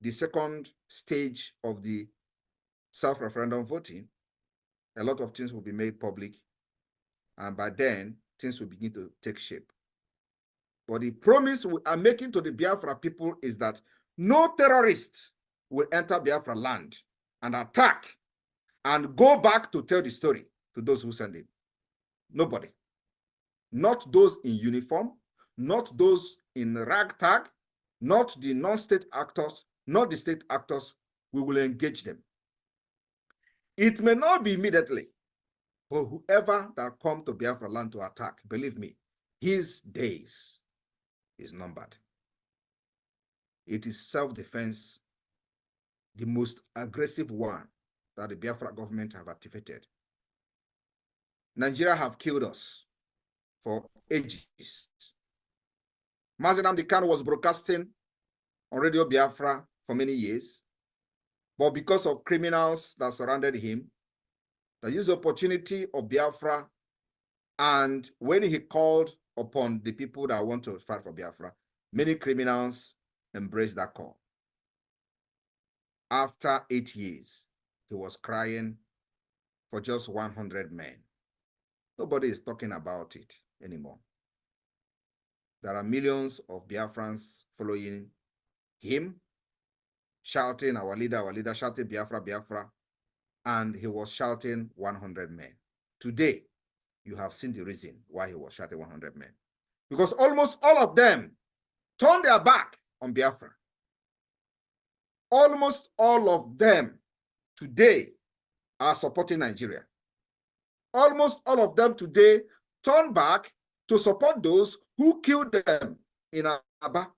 the second stage of the self-referendum voting, a lot of things will be made public, and by then, things will begin to take shape. But the promise we are making to the Biafra people is that no terrorists will enter Biafra land and attack and go back to tell the story to those who send it. Nobody. Not those in uniform, not those in ragtag, not the non-state actors, not the state actors. We will engage them. It may not be immediately, but whoever that come to Biafra land to attack, believe me, his days is numbered. It is self-defense, the most aggressive one that the Biafra government have activated. Nigeria have killed us for ages. Nnamdi Kanu was broadcasting on Radio Biafra for many years, but because of criminals that surrounded him, they used the opportunity of Biafra, and when he called upon the people that want to fight for Biafra, many criminals embraced that call. After 8 years, he was crying for just 100 men. Nobody is talking about it anymore. There are millions of Biafrans following him, shouting, our leader, shouting Biafra, Biafra, and he was shouting 100 men. Today, you have seen the reason why he was shouting 100 men. Because almost all of them turned their back on Biafra. Almost all of them today are supporting Nigeria. Almost all of them today turn back to support those who killed them in Aba.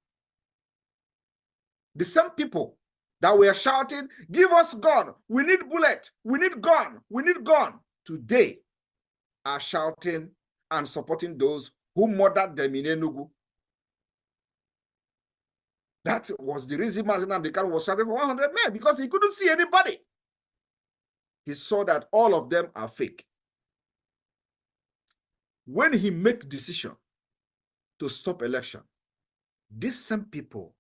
The same people that were shouting, give us gun, we need bullet, we need gun, we need gun, today are shouting and supporting those who murdered them in Enugu. That was the reason Nnamdi Kanu was shouting for 100 men, because he couldn't see anybody. He saw that all of them are fake. When he make decision to stop election, these same people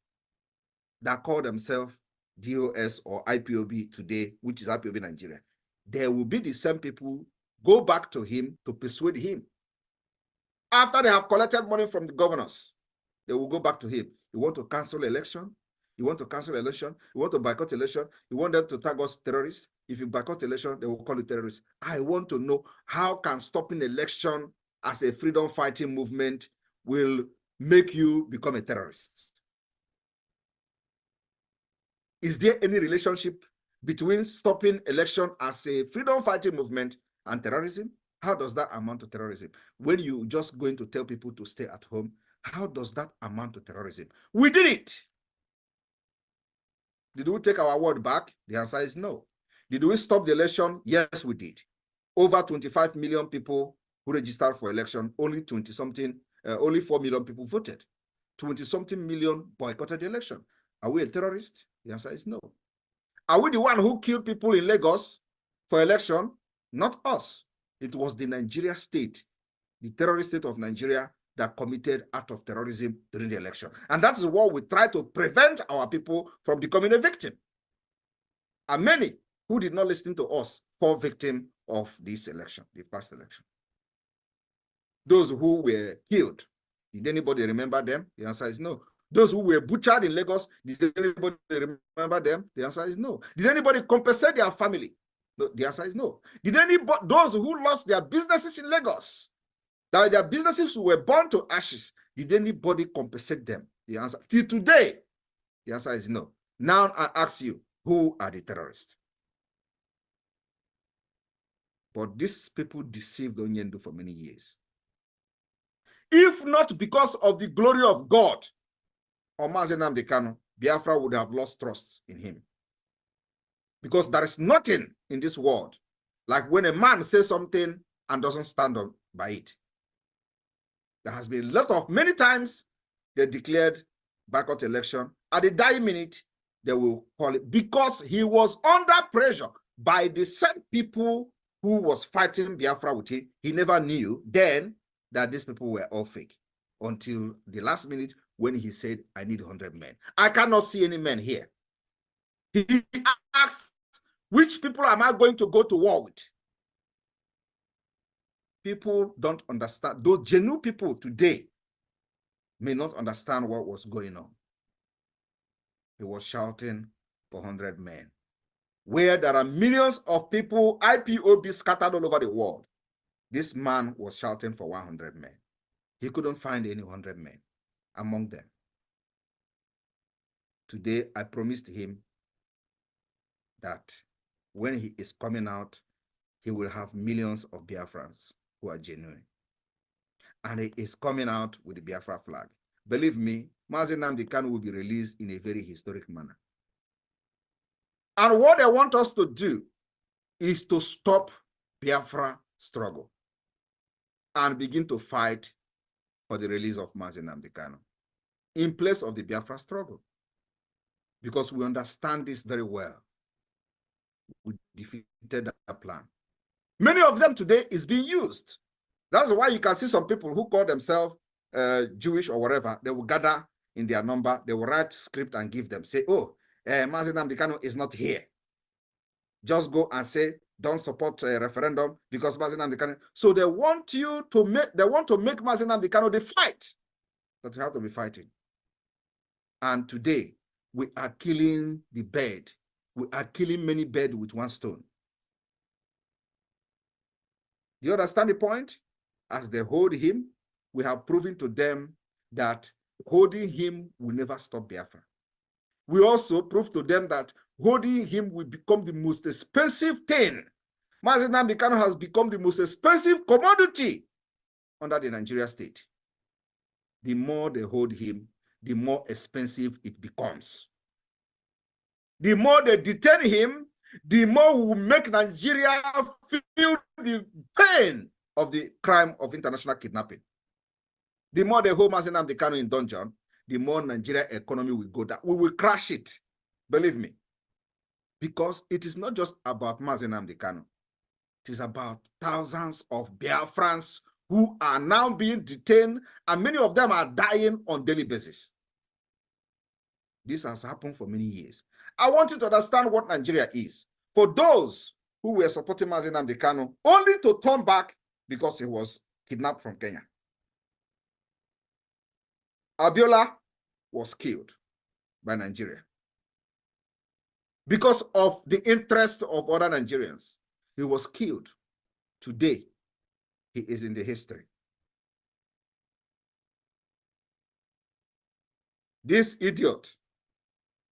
that call themselves DOS or IPOB today, which is IPOB Nigeria, there will be the same people go back to him to persuade him. After they have collected money from the governors, they will go back to him. You want to cancel election? You want to cancel election? You want to boycott election? You want them to tag us terrorists? If you boycott election, they will call you terrorists. I want to know, how can stopping election as a freedom fighting movement will make you become a terrorist? Is there any relationship between stopping election as a freedom fighting movement and terrorism? How does that amount to terrorism? When you just going to tell people to stay at home, how does that amount to terrorism? We did it. Did we take our word back? The answer is no. Did we stop the election? Yes, we did. Over 25 million people who registered for election, only 4 million people voted. 20-something million boycotted the election. Are we a terrorist? The answer is no. Are we the one who killed people in Lagos for election? Not us. It was the Nigeria state, the terrorist state of Nigeria, that committed act of terrorism during the election. And that is what we try to prevent our people from becoming a victim. And many who did not listen to us fall victim of this election, the past election. Those who were killed, did anybody remember them? The answer is no. Those who were butchered in Lagos, did anybody remember them? The answer is no. Did anybody compensate their family? No, the answer is no. Did anybody, those who lost their businesses in Lagos, that their businesses were burned to ashes, did anybody compensate them? The answer, till today, the answer is no. Now I ask you, who are the terrorists? But these people deceived Onyendu for many years. If not because of the glory of God, or Nnamdi Kanu, Biafra would have lost trust in him. Because there is nothing in this world like when a man says something and doesn't stand on by it. There has been many times they declared boycott election. At the dying minute, they will call it, because he was under pressure by the same people who was fighting Biafra with him. He never knew then that these people were all fake until the last minute when he said, I need 100 men. I cannot see any men here. He asked, which people am I going to go to war with? People don't understand. Those genuine people today may not understand what was going on. He was shouting for 100 men. Where there are millions of people, IPOB scattered all over the world, this man was shouting for 100 men. He couldn't find any 100 men among them. Today, I promised him that when he is coming out, he will have millions of Biafrans who are genuine. And he is coming out with the Biafra flag. Believe me, Nnamdi Kanu will be released in a very historic manner. And what they want us to do is to stop Biafra struggle and begin to fight for the release of Nnamdi Kanu in place of the Biafra struggle. Because we understand this very well. We defeated that plan. Many of them today is being used. That's why you can see some people who call themselves Jewish or whatever, they will gather in their number, they will write script and give them, say, oh, Nnamdi Kanu is not here. Just go and say, don't support a referendum because Nnamdi Kanu. So they want you to make, Nnamdi Kanu the fight that you have to be fighting. And today, we are killing the bird. We are killing many birds with one stone. Do you understand the point? As they hold him, we have proven to them that holding him will never stop Biafra. We also prove to them that holding him will become the most expensive thing. Nnamdi Kanu has become the most expensive commodity under the Nigeria state. The more they hold him, the more expensive it becomes. The more they detain him, the more we will make Nigeria feel the pain of the crime of international kidnapping. The more they hold Nnamdi Kanu in dungeon, the more Nigeria economy will go down. We will crash it, believe me. Because it is not just about Nnamdi Kanu. It is about thousands of Biafrans who are now being detained, and many of them are dying on a daily basis. This has happened for many years. I want you to understand what Nigeria is. For those who were supporting Nnamdi Kanu, only to turn back because he was kidnapped from Kenya. Abiola was killed by Nigeria. Because of the interest of other Nigerians, he was killed. Today, he is in the history. This idiot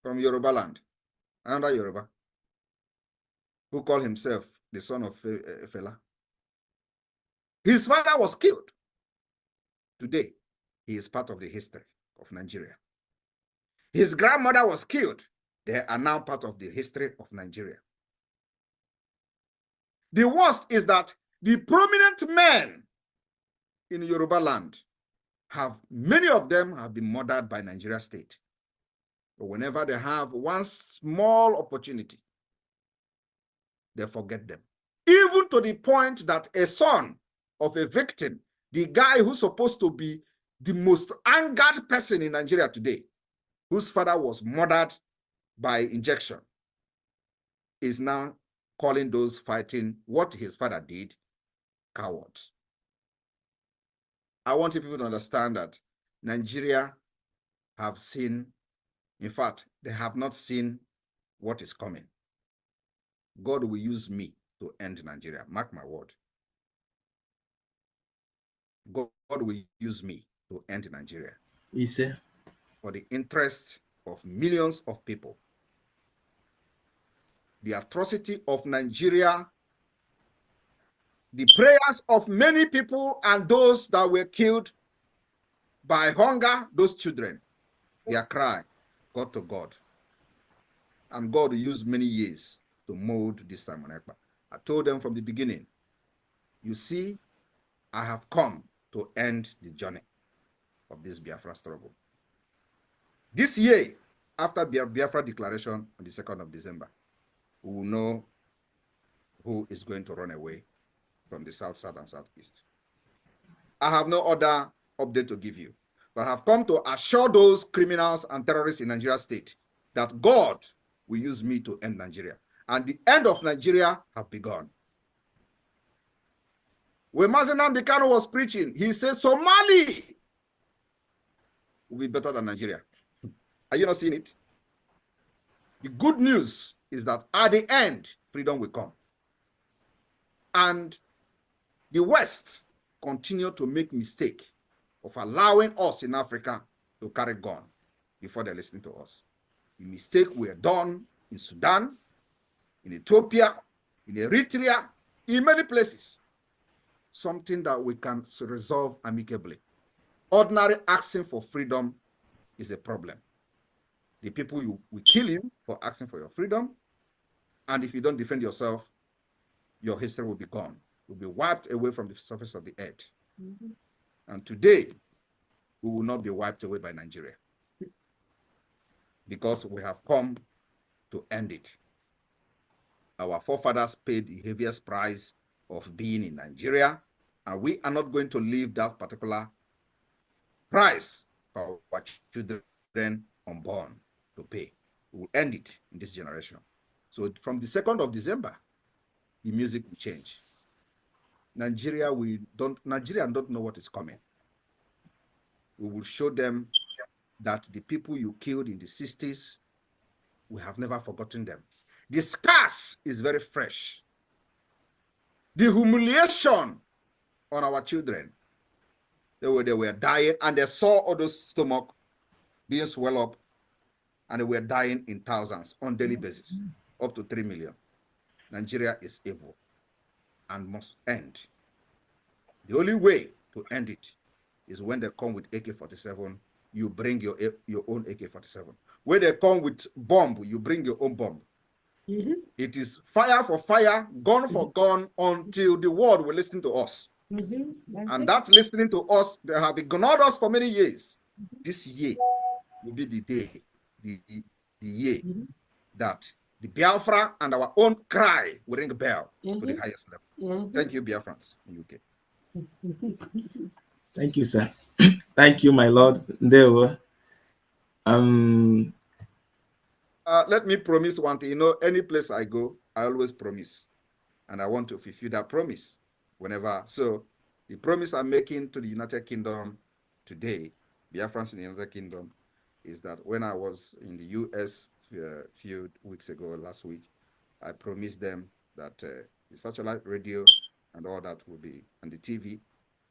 from Yoruba land, under Yoruba, who called himself the son of Fela. His father was killed. Today, he is part of the history of Nigeria. His grandmother was killed. They are now part of the history of Nigeria. The worst is that the prominent men in Yoruba land many of them have been murdered by Nigeria state. But whenever they have one small opportunity, they forget them. Even to the point that a son of a victim, the guy who's supposed to be the most angered person in Nigeria today, whose father was murdered by injection, is now calling those fighting what his father did cowards. I want people to understand that Nigeria have seen, in fact, they have not seen what is coming. God will use me to end Nigeria. Mark my word. God will use me to end Nigeria. Yes, sir. For the interest of millions of people. The atrocity of Nigeria, the prayers of many people and those that were killed by hunger, those children, their cry, God to God. And God used many years to mold this time on Ekpa. I told them from the beginning, you see, I have come to end the journey of this Biafra struggle. This year, after Biafra declaration on the 2nd of December, we will know who is going to run away from the south, south, and southeast. I have no other update to give you, but I have come to assure those criminals and terrorists in Nigeria state that God will use me to end Nigeria. And the end of Nigeria have begun. When Nnamdi Kanu was preaching, he said Somali will be better than Nigeria. Are you not seeing it? The good news is that at the end, freedom will come. And the West continue to make mistake of allowing us in Africa to carry gun before they're listening to us. The mistake were done in Sudan, in Ethiopia, in Eritrea, in many places. Something that we can resolve amicably. Ordinary asking for freedom is a problem. The people will kill you for asking for your freedom. And if you don't defend yourself, your history will be gone. Will be wiped away from the surface of the earth. Mm-hmm. And today, we will not be wiped away by Nigeria because we have come to end it. Our forefathers paid the heaviest price of being in Nigeria, and we are not going to leave that particular price for our children unborn to pay. We will end it in this generation. So from the 2nd of December, the music will change. Nigerians don't know what is coming. We will show them that the people you killed in the 60s, we have never forgotten them. The scars is very fresh. The humiliation on our children, they were dying, and they saw all those stomach being swelled up, and they were dying in thousands on daily basis, up to 3 million. Nigeria is evil and must end. The only way to end it is when they come with AK-47, you bring your own AK-47. When they come with bomb, you bring your own bomb. Mm-hmm. It is fire for fire, gun for gun, until the world will listen to us. Mm-hmm. And that listening to us, they have ignored us for many years. Mm-hmm. This year will be the day, the year that the Biafra and our own cry will ring a bell to the highest level. Thank you, Biafrans in UK. Thank you, sir. Thank you, my lord. Let me promise one thing. You know, any place I go, I always promise. And I want to fulfill that promise whenever. So the promise I'm making to the United Kingdom today, Biafrans in the United Kingdom, is that when I was in the US a few weeks ago, last week, I promised them that the satellite radio and all that will be, and the TV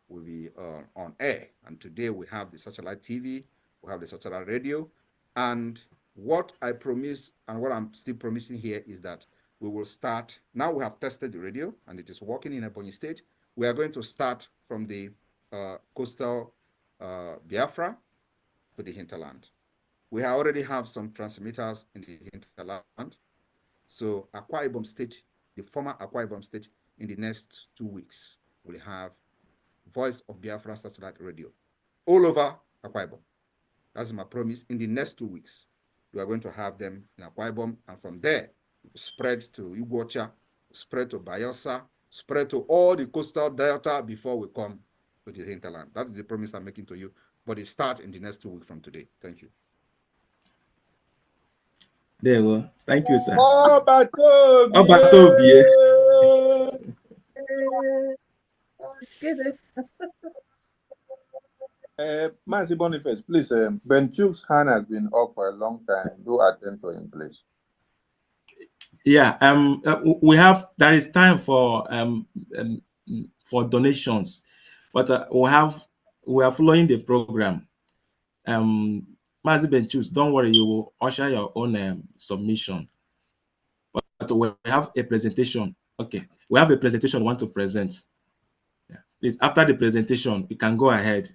will be on air. And today we have the satellite TV, we have the satellite radio. And what I promise and what I'm still promising here is that we will start, now we have tested the radio and it is working in Ebonyi State. We are going to start from the coastal Biafra to the hinterland. We already have some transmitters in the hinterland. So Akwa Ibom State, the former Akwa Ibom State, in the next 2 weeks, will have Voice of Biafra satellite radio all over Akwa Ibom. That's my promise. In the next 2 weeks, we are going to have them in Akwa Ibom, and from there, spread to Iguacha, spread to Bayelsa, spread to all the coastal delta before we come to the hinterland. That is the promise I'm making to you, but it starts in the next 2 weeks from today. Thank you. There we go. Thank you, sir. Mazi Boniface, please, Ben Chuck's hand has been up for a long time. Do attend to him, please. Yeah, we have, there is time for donations, but we are following the program. Mazi Benchus, don't worry, you will usher your own submission. But we have a presentation. Okay, we have a presentation we want to present. Yeah. Please, after the presentation, you can go ahead.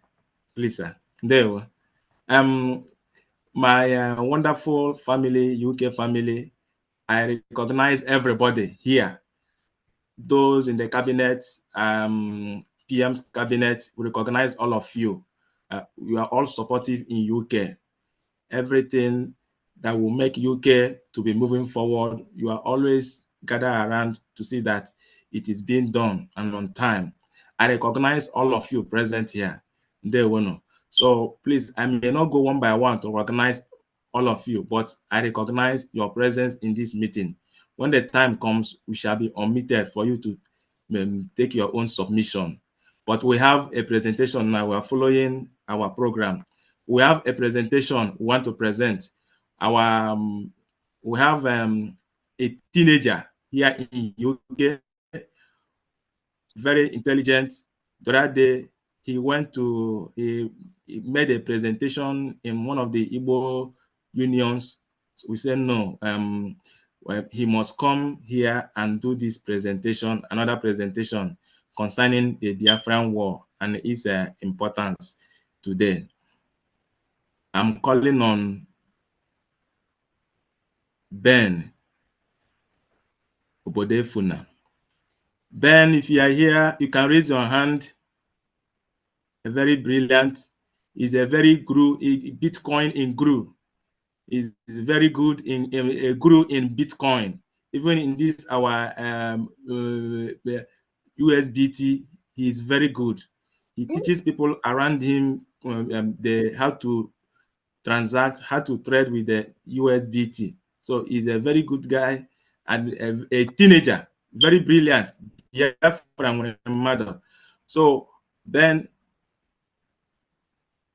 Please, sir. There. My wonderful family, UK family, I recognize everybody here. Those in the cabinet, PM's cabinet, we recognize all of you. You are all supportive in UK. Everything that will make UK to be moving forward, you are always gather around to see that it is being done and on time. I recognize all of you present here. So please, I may not go one by one to recognize all of you, but I recognize your presence in this meeting. When the time comes, we shall be unmuted for you to take your own submission. But we have a presentation now. We are following our program. We have a presentation we want to present. We have a teenager here in UK, very intelligent. The other day, he made a presentation in one of the Igbo unions. So we said no, well, he must come here and do this presentation, another presentation concerning the Biafran War and its importance today. I'm calling on Ben Obodefuna. Ben, if you are here, you can raise your hand. A very brilliant, is a very guru, Bitcoin in guru. Is very good in a guru in Bitcoin. Even in this our USDT, he is very good. He teaches people around him how to transact, how to trade with the USDT. So he's a very good guy and a teenager, very brilliant. Yeah, from mother. So Ben,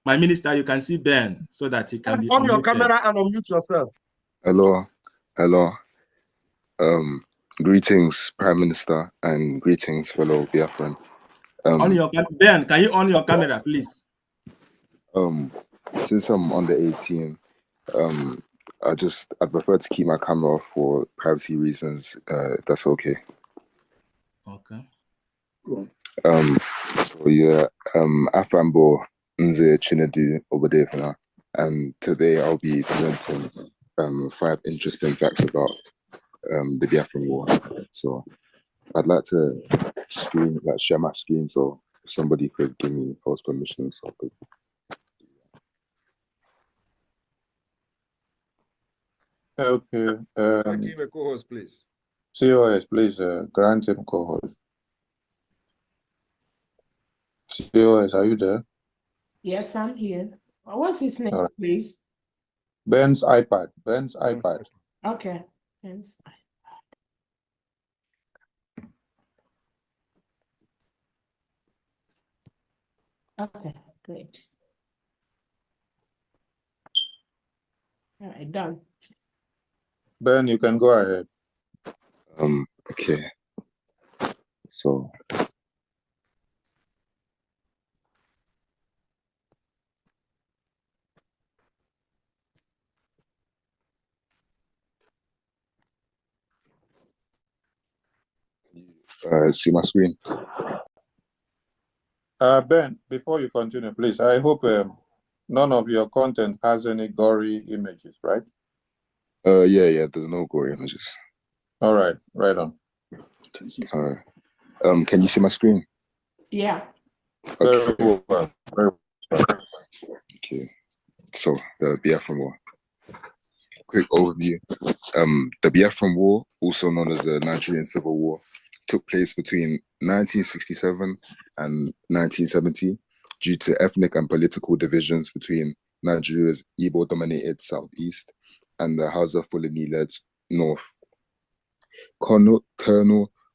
my minister, you can see Ben so that he can be on your unmuted. camera and unmute yourself. Hello. Greetings, Prime Minister, and greetings, fellow Biafran. Ben, can you on your camera, please? Since I'm under 18, I'd prefer to keep my camera off for privacy reasons, if that's okay. Okay. So yeah, Afambo Nze Chinedu Obadefuna, and today I'll be presenting 5 interesting facts about the Biafran War. So I'd like to share my screen, so if somebody could give me host permission, so I could. Okay. Give him a co-host, please. COS, please grant him co-host. COS, are you there? Yes, I'm here. What's his name, please? Ben's iPad. Ben's iPad. Okay. Ben's iPad. Okay, great. All right, done. Ben, you can go ahead. Okay. So. See my screen? Ben, before you continue, please, I hope none of your content has any gory images, right? Yeah, there's no gory images. All right, right on. All right. Can you see my screen? Yeah. Okay. Very well. Very well. Okay. So the Biafran War. Quick overview. The Biafran War, also known as the Nigerian Civil War, took place between 1967 and 1970 due to ethnic and political divisions between Nigeria's Igbo-dominated southeast and the Hausa Fulani-led north. Colonel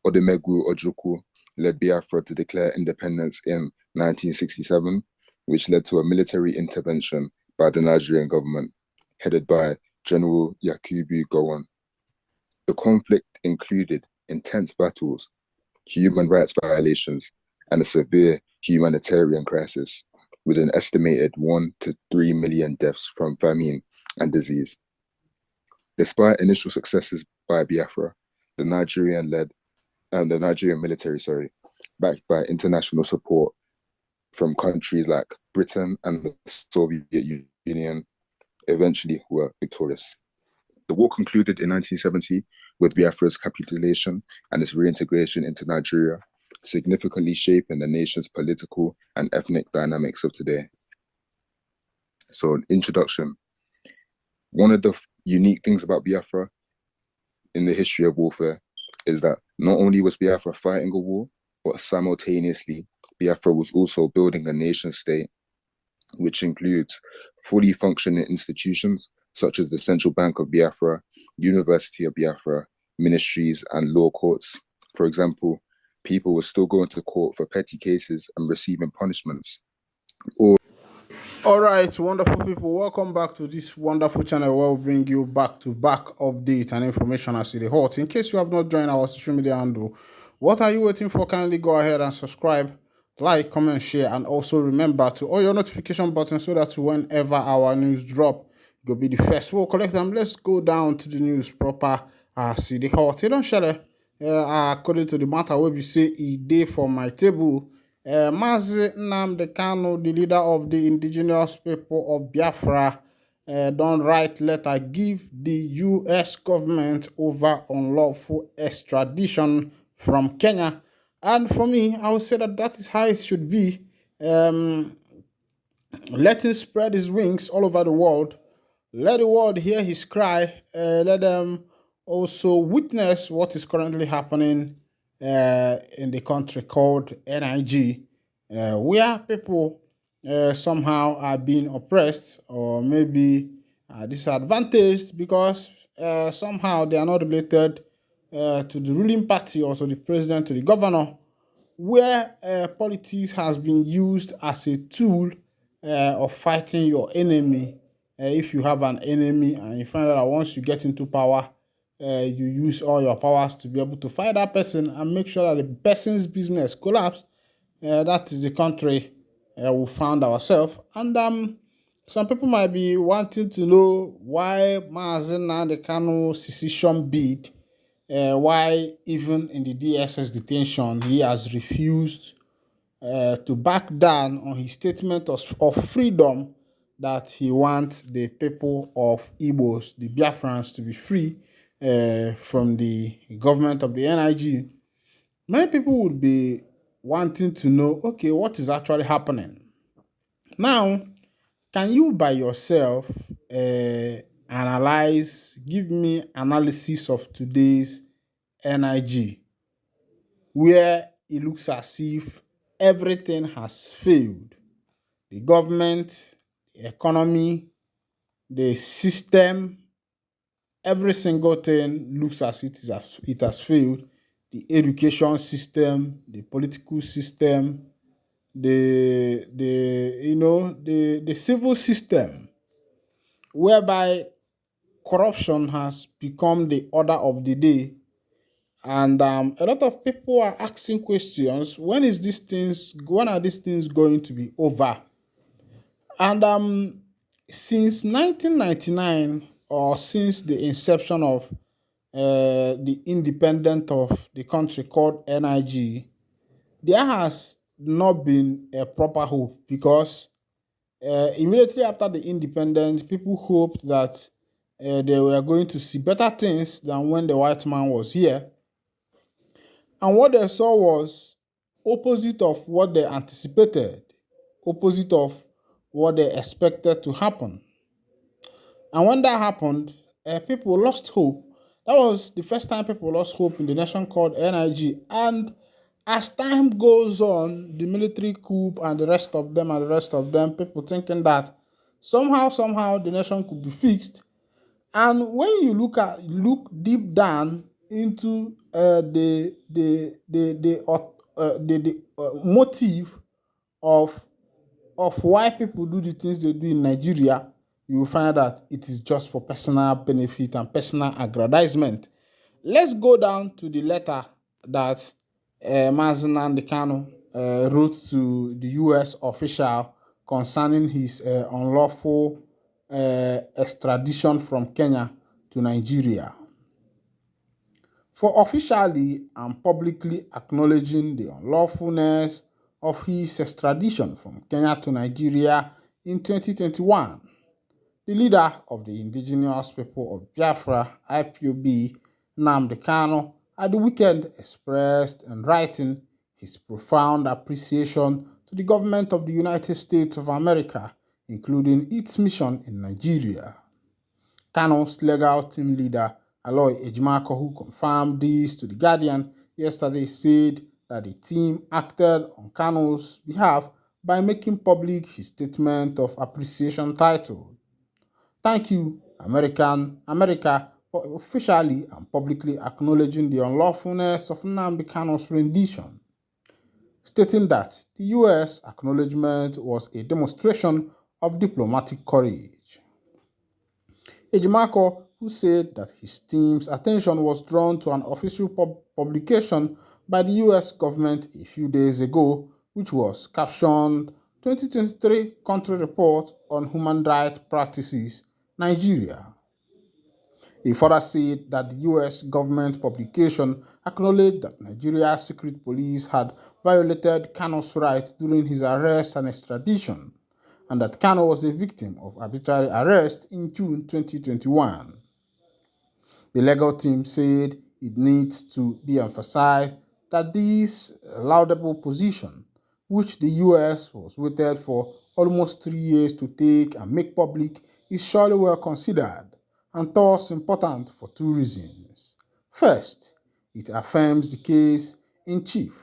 Odemegwu Ojukwu led Biafra to declare independence in 1967, which led to a military intervention by the Nigerian government, headed by General Yakubu Gowon. The conflict included intense battles, human rights violations, and a severe humanitarian crisis, with an estimated 1 to 3 million deaths from famine and disease. Despite initial successes by Biafra, the Nigerian military, backed by international support from countries like Britain and the Soviet Union, eventually were victorious. The war concluded in 1970 with Biafra's capitulation and its reintegration into Nigeria, significantly shaping the nation's political and ethnic dynamics of today. So, an introduction. One of the unique things about Biafra in the history of warfare is that not only was Biafra fighting a war, but simultaneously, Biafra was also building a nation state, which includes fully functioning institutions such as the Central Bank of Biafra, University of Biafra, ministries, and law courts. For example, people were still going to court for petty cases and receiving punishments. All right, wonderful people, welcome back to this wonderful channel where we bring you back-to-back update and information as it is hot. In case you have not joined our social media handle, what are you waiting for? Kindly go ahead and subscribe, like, comment, share, and also remember to all your notification button so that whenever our news drop, you'll be the first. We'll collect them. Let's go down to the news proper as it is hot. You don't share it. According to the matter where we say a day for my table. Mazi Nnamdi Kanu, the leader of the indigenous people of Biafra, don't write letter give the U.S. government over unlawful extradition from Kenya. And for me, I would say that is how it should be. Let him spread his wings all over the world. Let the world hear his cry. Let them also witness what is currently happening in the country called NIG, where people somehow are being oppressed or maybe disadvantaged because somehow they are not related to the ruling party or to the president, to the governor, where politics has been used as a tool of fighting your enemy. If you have an enemy and you find out that once you get into power, you use all your powers to be able to fight that person and make sure that the person's business collapse. That is the country we found ourselves. And some people might be wanting to know why Mazi Nnamdi Kanu secession bid, why even in the DSS detention he has refused to back down on his statement of freedom that he wants the people of Igbos, the Biafrans, to be free from the government of the NIG. Many people would be wanting to know, okay, what is actually happening? Now, can you by yourself analyze, give me analysis of today's NIG, where it looks as if everything has failed? The government, the economy, the system, every single thing looks as it has failed. The education system, the political system, the civil system, whereby corruption has become the order of the day. And a lot of people are asking questions: when are these things going to be over? And since 1999, or since the inception of the independence of the country called NIG, there has not been a proper hope, because immediately after the independence, people hoped that they were going to see better things than when the white man was here. And what they saw was opposite of what they anticipated, opposite of what they expected to happen. And when that happened, people lost hope. That was the first time people lost hope in the nation called NIG. And as time goes on, the military coup and the rest of them, people thinking that somehow the nation could be fixed. And when you look deep down into the motive of why people do the things they do in Nigeria, you will find that it is just for personal benefit and personal aggrandizement. Let's go down to the letter that Mazi Nnamdi Kanu wrote to the U.S. official concerning his unlawful extradition from Kenya to Nigeria. For officially and publicly acknowledging the unlawfulness of his extradition from Kenya to Nigeria in 2021, the leader of the indigenous people of Biafra, IPOB, Nnamdi Kanu, at the weekend expressed in writing his profound appreciation to the government of the United States of America, including its mission in Nigeria. Kanu's legal team leader, Aloy Ejimako, who confirmed this to The Guardian yesterday, said that the team acted on Kanu's behalf by making public his statement of appreciation titled, "Thank you, America officially and publicly acknowledging the unlawfulness of Nnamdi Kanu's rendition, stating that the US acknowledgement was a demonstration of diplomatic courage. Ejimako, who said that his team's attention was drawn to an official publication by the US government a few days ago, which was captioned 2023 Country Report on Human Rights Practices, Nigeria. He further said that the US government publication acknowledged that Nigeria's secret police had violated Kanu's rights during his arrest and extradition, and that Kanu was a victim of arbitrary arrest in June 2021. The legal team said it needs to be emphasized that this laudable position, which the US was waited for almost 3 years to take and make public, is surely well considered and thus important for two reasons. First, it affirms the case in chief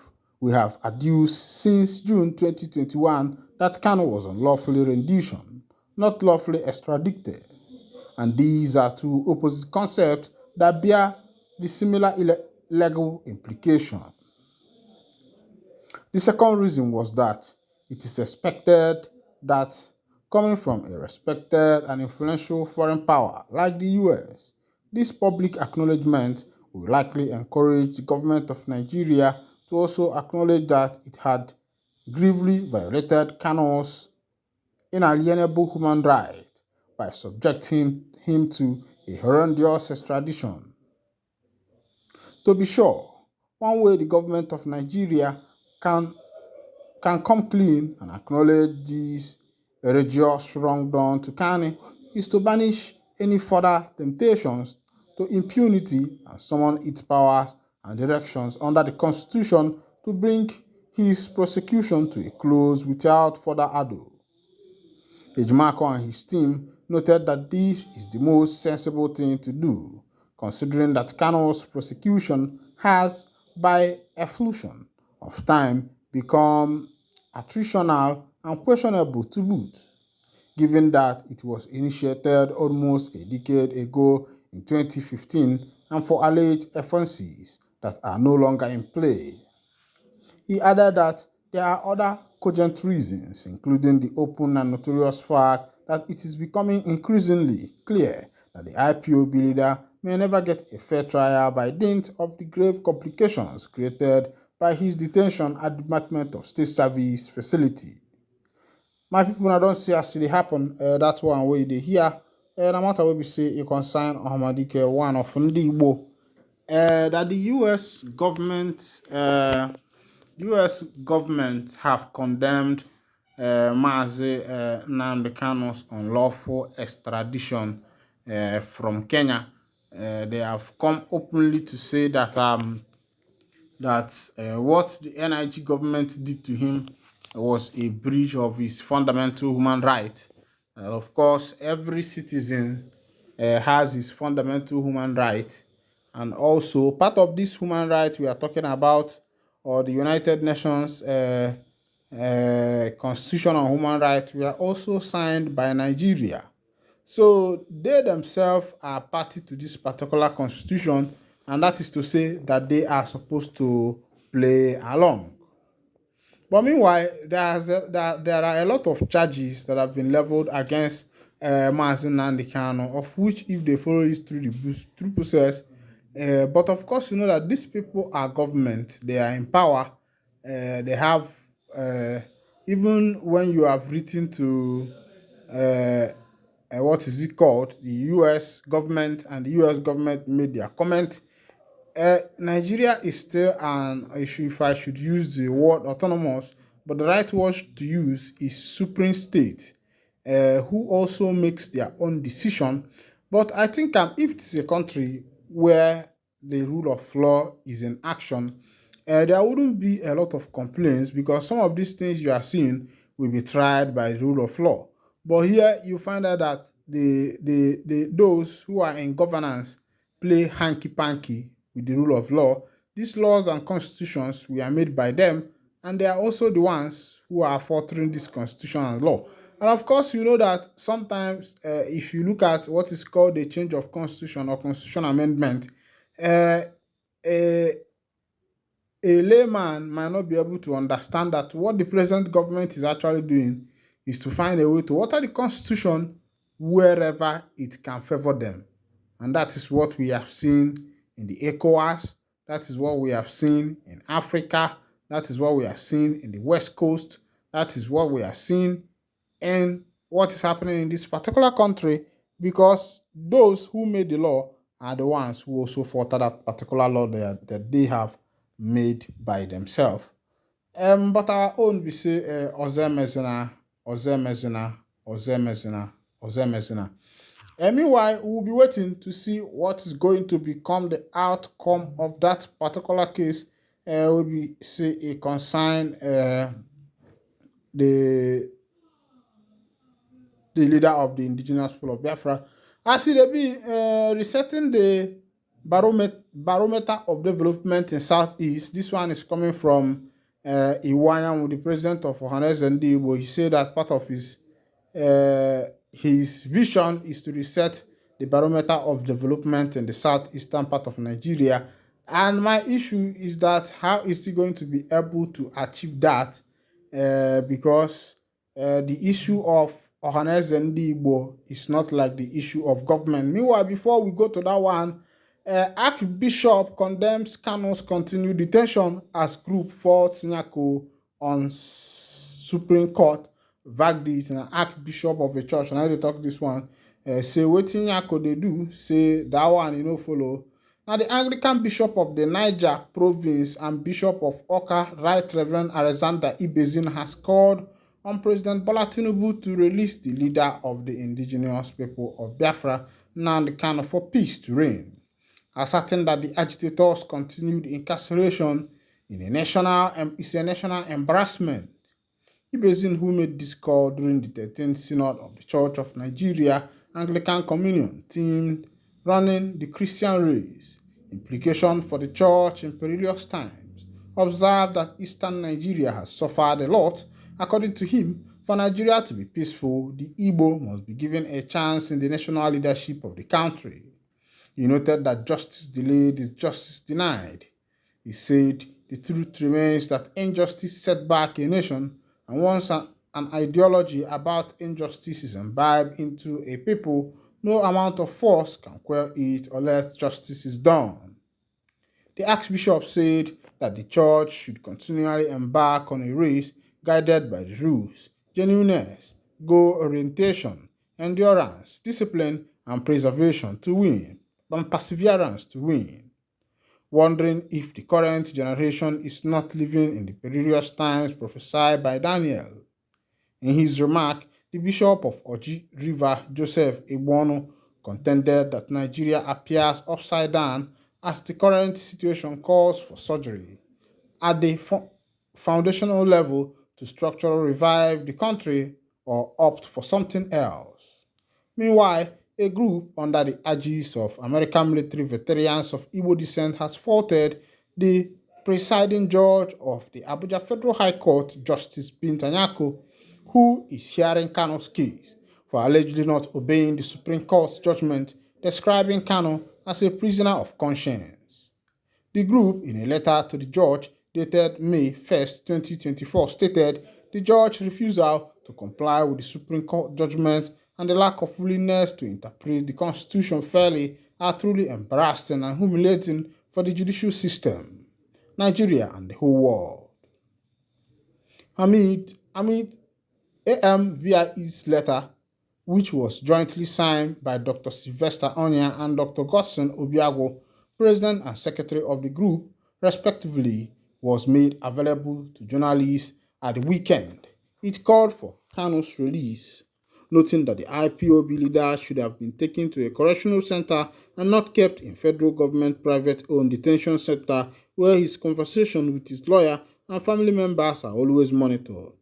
we have adduced since June 2021 that Kanu was unlawfully rendition, not lawfully extradited, and these are two opposite concepts that bear the similar legal implication. The second reason was that it is expected that, coming from a respected and influential foreign power like the US, this public acknowledgement will likely encourage the government of Nigeria to also acknowledge that it had gravely violated Kanu's inalienable human rights by subjecting him to a horrendous extradition. To be sure, one way the government of Nigeria can come clean and acknowledge this egregious wrong done to Kanu is to banish any further temptations to impunity and summon its powers and directions under the Constitution to bring his prosecution to a close without further ado. Ejimako and his team noted that this is the most sensible thing to do, considering that Kanu's prosecution has, by efflution of time, become attritional and questionable to boot, given that it was initiated almost a decade ago in 2015 and for alleged offenses that are no longer in play. He added that there are other cogent reasons, including the open and notorious fact that it is becoming increasingly clear that the IPOB leader may never get a fair trial by dint of the grave complications created by his detention at the Department of State Service facility. My people, I don't see as it happen. That's one way they hear. No matter what we say, you consign ohanezendigbo one of Ndigbo. That the U.S. government have condemned Mazi Nnamdi Kanu's unlawful extradition from Kenya. They have come openly to say that what the NIG government did to him was a breach of his fundamental human right. Of course, every citizen has his fundamental human right, and also part of this human right we are talking about, or the United Nations Constitution on Human Rights, were also signed by Nigeria. So they themselves are party to this particular constitution, and that is to say that they are supposed to play along. But meanwhile, there are a lot of charges that have been leveled against Mazi Nnamdi Kanu, of which, if they follow it through the process, but of course, you know that these people are government, they are in power, they have, even when you have written to, what is it called, the US government, and the US government made their comment, Nigeria is still an issue, if I should use the word autonomous, but the right word to use is supreme state, who also makes their own decision. But I think if it is a country where the rule of law is in action, there wouldn't be a lot of complaints, because some of these things you are seeing will be tried by the rule of law. But here you find out that those who are in governance play hanky-panky with the rule of law. These laws and constitutions were made by them, and they are also the ones who are furthering this constitution and law. And of course, you know that sometimes, if you look at what is called a change of constitution or constitution amendment, uh, a, a layman might not be able to understand that what the present government is actually doing is to find a way to alter the constitution wherever it can favor them. And that is what we have seen in the ECOWAS, that is what we have seen in Africa, that is what we are seeing in the West Coast, that is what we are seeing in what is happening in this particular country, because those who made the law are the ones who also fought that particular law that they have made by themselves. But our own, we say, Ozemezina, Ozemezina, Ozemezina, Ozemezina. Meanwhile, we'll be waiting to see what is going to become the outcome of that particular case. Will be see it concern the leader of the indigenous people of Biafra. As it be resetting the barometer of development in Southeast. This one is coming from Iwayan, with the president of Ohanezendigbo. He said that part of his vision is to reset the barometer of development in the southeastern part of Nigeria. And my issue is that how is he going to be able to achieve that? Because the issue of ohanezendigbo is not like the issue of government. Meanwhile, before we go to that one, Archbishop condemns Kanu's continued detention as group faults Nyako on Supreme Court verdict. And Archbishop of a church, and I dey talk this one, say wetin Nyako dey do, say that one you know follow. Now, the Anglican Bishop of the Niger Province and Bishop of Oka, Right Reverend Alexander Ibezin, has called on President Bola Tinubu to release the leader of the indigenous people of Biafra, Nnamdi Kanu, for peace to reign, asserting that the agitators' continued incarceration is a national embarrassment. Ibezin, who made this call during the 13th Synod of the Church of Nigeria Anglican Communion, themed Running the Christian Race, Implication for the Church in Perilous Times, observed that Eastern Nigeria has suffered a lot. According to him, for Nigeria to be peaceful, the Igbo must be given a chance in the national leadership of the country. He noted that justice delayed is justice denied. He said the truth remains that injustice set back a nation, and once an ideology about injustice is imbibed into a people, no amount of force can quell it unless justice is done. The Archbishop said that the Church should continually embark on a race guided by the rules, genuineness, goal orientation, endurance, discipline, and preservation to win, and perseverance to win. Wondering if the current generation is not living in the perilous times prophesied by Daniel. In his remark, the Bishop of Oji River, Joseph Egbono, contended that Nigeria appears upside down as the current situation calls for surgery at the foundational level to structurally revive the country or opt for something else. Meanwhile, a group under the aegis of American military veterans of Igbo descent has faulted the presiding judge of the Abuja Federal High Court, Justice Binta Nyako, who is hearing Kanu's case, for allegedly not obeying the Supreme Court's judgment describing Kanu as a prisoner of conscience. The group, in a letter to the judge dated May 1, 2024, stated the judge's refusal to comply with the Supreme Court judgment and the lack of willingness to interpret the Constitution fairly are truly embarrassing and humiliating for the judicial system, Nigeria, and the whole world. Amid AMVIE's letter, which was jointly signed by Dr. Sylvester Onya and Dr. Godson Obiago, President and Secretary of the group, respectively, was made available to journalists at the weekend. It called for Kanu's release, noting that the IPOB leader should have been taken to a correctional center and not kept in federal government private-owned detention center where his conversation with his lawyer and family members are always monitored.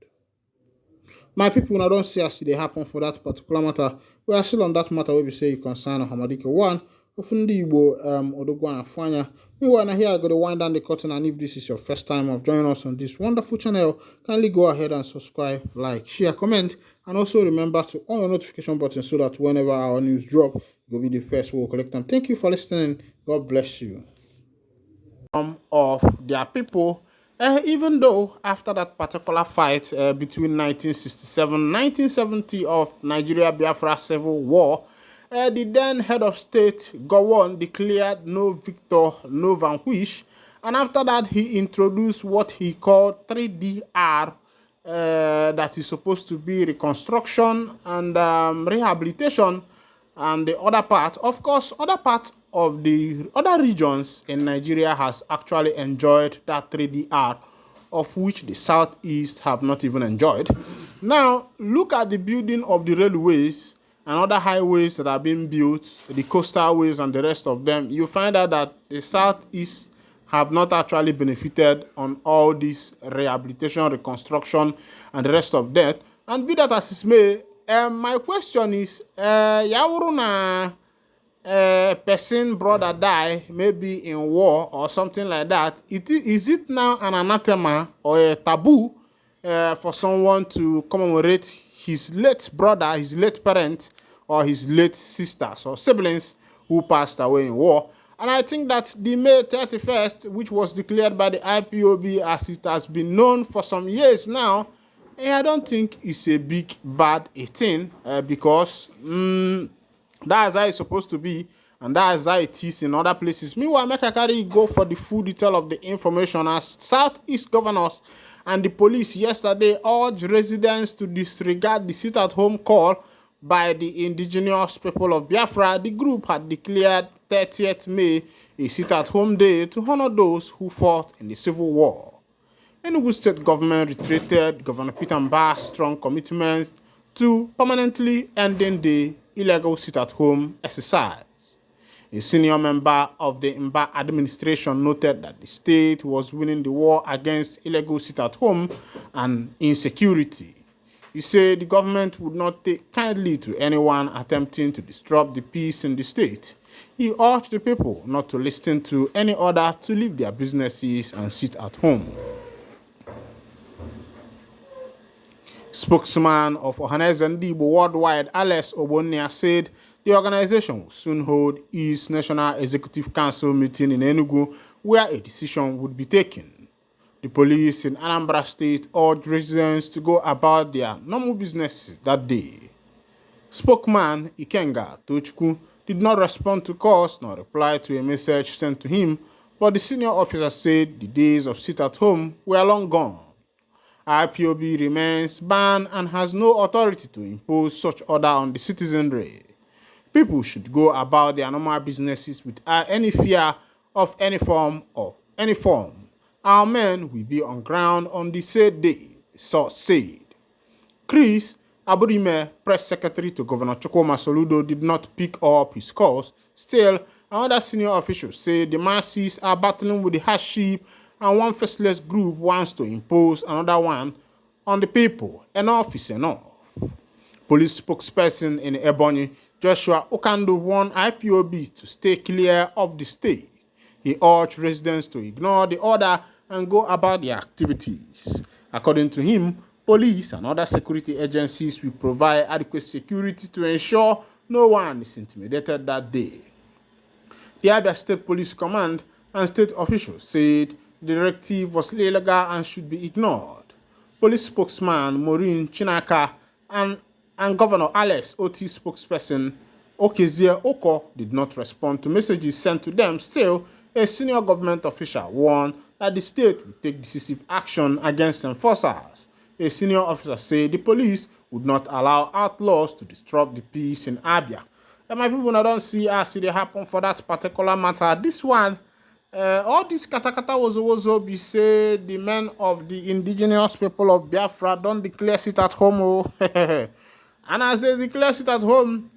My people, now don't see as they happen for that particular matter. We are still on that matter where we say you concern Hamadika 1 Ofundi Igbo Odogwana Fanya. Meanwhile, here I go to wind down the curtain, and if this is your first time of joining us on this wonderful channel, kindly go ahead and subscribe, like, share, comment, and also remember to on your notification button so that whenever our news drop, you'll be the first we'll collect them. Thank you for listening. God bless you. Of their people, even though after that particular fight between 1967-1970 of Nigeria Biafra Civil War, the then head of state, Gowon, declared no victor, no vanquish, and after that he introduced what he called 3DR, that is supposed to be reconstruction and rehabilitation, and the other part, of course, other part of the other regions in Nigeria has actually enjoyed that 3DR, of which the southeast have not even enjoyed. Now, look at the building of the railways and other highways that are being built, the coastal ways and the rest of them. You find out that the southeast have not actually benefited on all this rehabilitation, reconstruction, and the rest of that. And be that as it may, my question is, Yauruna person brother die maybe in war or something like that, is it now an anathema or a taboo for someone to commemorate his late brother, his late parent, or his late sisters or siblings who passed away in war? And I think that the May 31st, which was declared by the IPOB as it has been known for some years now, I don't think it's a big bad thing, because that's how it's supposed to be, and that's how it is in other places. Meanwhile, make I carry go for the full detail of the information, as Southeast governors and the police yesterday urged residents to disregard the sit-at-home call by the indigenous people of Biafra. The group had declared 30th May a sit-at-home day to honor those who fought in the Civil War. Enugu State government reiterated Governor Peter Mba's strong commitment to permanently ending the illegal sit-at-home exercise. A senior member of the Mba administration noted that the state was winning the war against illegal sit-at-home and insecurity. He said the government would not take kindly to anyone attempting to disrupt the peace in the state. He urged the people not to listen to any order to leave their businesses and sit at home. Spokesman of Ohanezendigbo Worldwide, Alex Obonia, said the organization will soon hold its National Executive Council meeting in Enugu, where a decision would be taken. The police in Anambra State urged residents to go about their normal businesses that day. Spokesman Ikenga Tochukwu did not respond to calls nor reply to a message sent to him, but the senior officer said the days of sit-at-home were long gone. IPOB remains banned and has no authority to impose such order on the citizenry. People should go about their normal businesses without any fear of any form or any form. Our men will be on ground on the said day, the source said. Chris Aburime, press secretary to Governor Chukwuma Soludo, did not pick up his calls. Still, another senior official said the masses are battling with the hardship and one faceless group wants to impose another one on the people. Enough is enough. Police spokesperson in Ebonyi, Joshua Okando, warned IPOB to stay clear of the state. He urged residents to ignore the order and go about their activities. According to him, police and other security agencies will provide adequate security to ensure no one is intimidated that day. The Abia State Police Command and state officials said the directive was illegal and should be ignored. Police spokesman Maureen Chinaka and Governor Alex Oti spokesperson Okezie Oko did not respond to messages sent to them. Still, a senior government official warned that the state would take decisive action against enforcers. A senior officer said the police would not allow outlaws to disrupt the peace in Abia. And my people, I don't see how it happen for that particular matter. This one, all this katakata was also be say the men of the indigenous people of Biafra don't declare it at home. And as they declare it at home,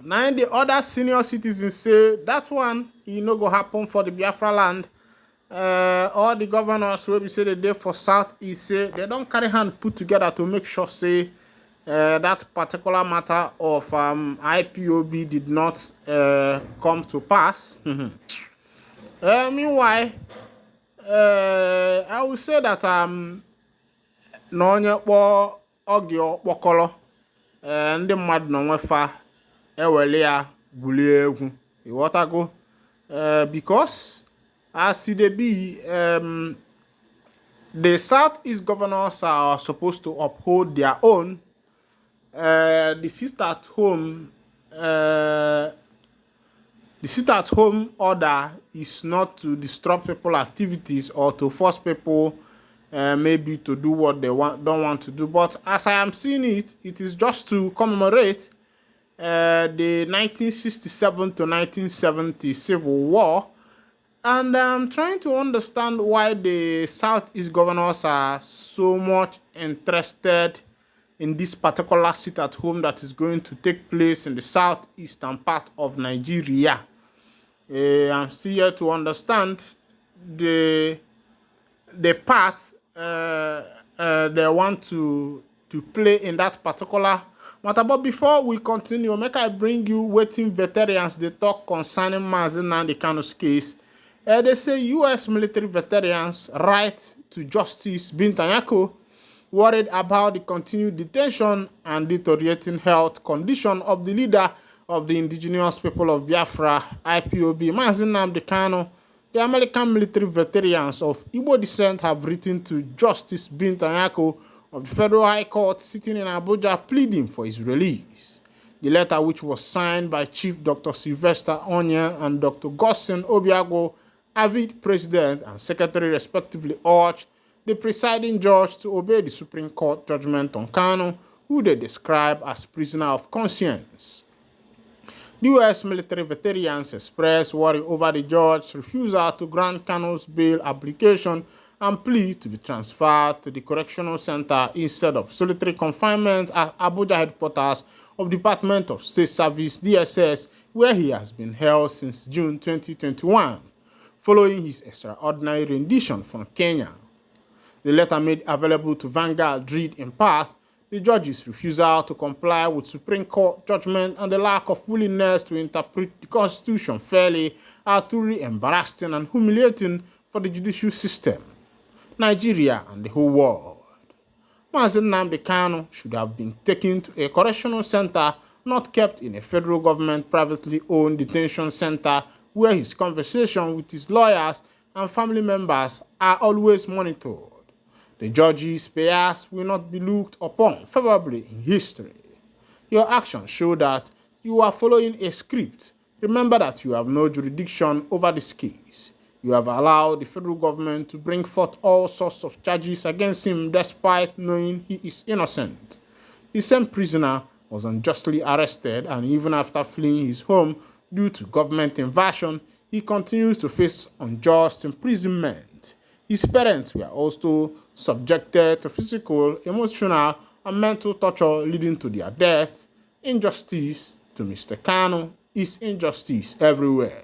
now the other senior citizens say that one no go happen for the Biafra land. All the governors will be say the day for South East say they don't carry hand put together to make sure say that particular matter of IPOB did not come to pass. Meanwhile, I will say that na onye kpọọ oge ọkpọkọrọ ndị mmadụ nọ nwefa ewele ya gwulie egwu ịghọtago because as it be the Southeast governors are supposed to uphold their own. The sit-at-home order is not to disrupt people's activities or to force people maybe to do what they don't want to do. But as I am seeing it, it is just to commemorate the 1967 to 1970 Civil War. And I'm trying to understand why the Southeast governors are so much interested in this particular sit-at-home that is going to take place in the southeastern part of Nigeria. I'm still here to understand the part they want to play in that particular matter. But before we continue, make I bring you waiting veterans they talk concerning Nnamdi Kanu's case. They say U.S. military veterans' right to justice Bintanyako worried about the continued detention and deteriorating health condition of the leader of the indigenous people of Biafra, IPOB, Nnamdi Kanu. The American military veterans of Igbo descent have written to Justice Bintanyako of the Federal High Court sitting in Abuja pleading for his release. The letter, which was signed by Chief Dr. Sylvester Onya and Dr. Gossin Obiago, avid president and secretary respectively, urged the presiding judge to obey the Supreme Court judgment on Kanu, who they describe as prisoner of conscience. The U.S. military veterans expressed worry over the judge's refusal to grant Kanu's bail application and plea to be transferred to the correctional center instead of solitary confinement at Abuja headquarters of Department of State Service (DSS), where he has been held since June 2021, following his extraordinary rendition from Kenya. The letter made available to Vanguard read in part the judge's refusal to comply with Supreme Court judgment and the lack of willingness to interpret the Constitution fairly are truly embarrassing and humiliating for the judicial system, Nigeria, and the whole world. Nnamdi Kanu should have been taken to a correctional center, not kept in a federal government privately owned detention center where his conversation with his lawyers and family members are always monitored. The judge's prayers will not be looked upon favorably in history. Your actions show that you are following a script. Remember that you have no jurisdiction over this case. You have allowed the federal government to bring forth all sorts of charges against him despite knowing he is innocent. The same prisoner was unjustly arrested, and even after fleeing his home due to government invasion, he continues to face unjust imprisonment. His parents were also subjected to physical, emotional, and mental torture leading to their deaths. Injustice to Mr. Kanu is injustice everywhere.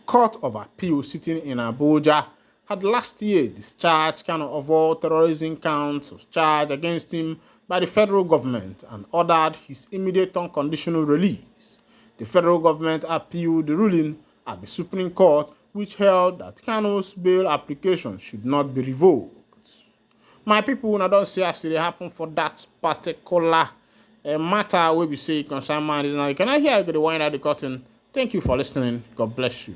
Court of Appeal sitting in Abuja had last year discharged Kanu of all terrorism counts of charge against him by the federal government and ordered his immediate unconditional release. The federal government appealed the ruling at the Supreme Court, which held that Kanu's bail application should not be revoked. My people, I don't see as it happen for that particular matter where we say concern man. Now, you can hear the wind at the curtain. Thank you for listening. God bless you.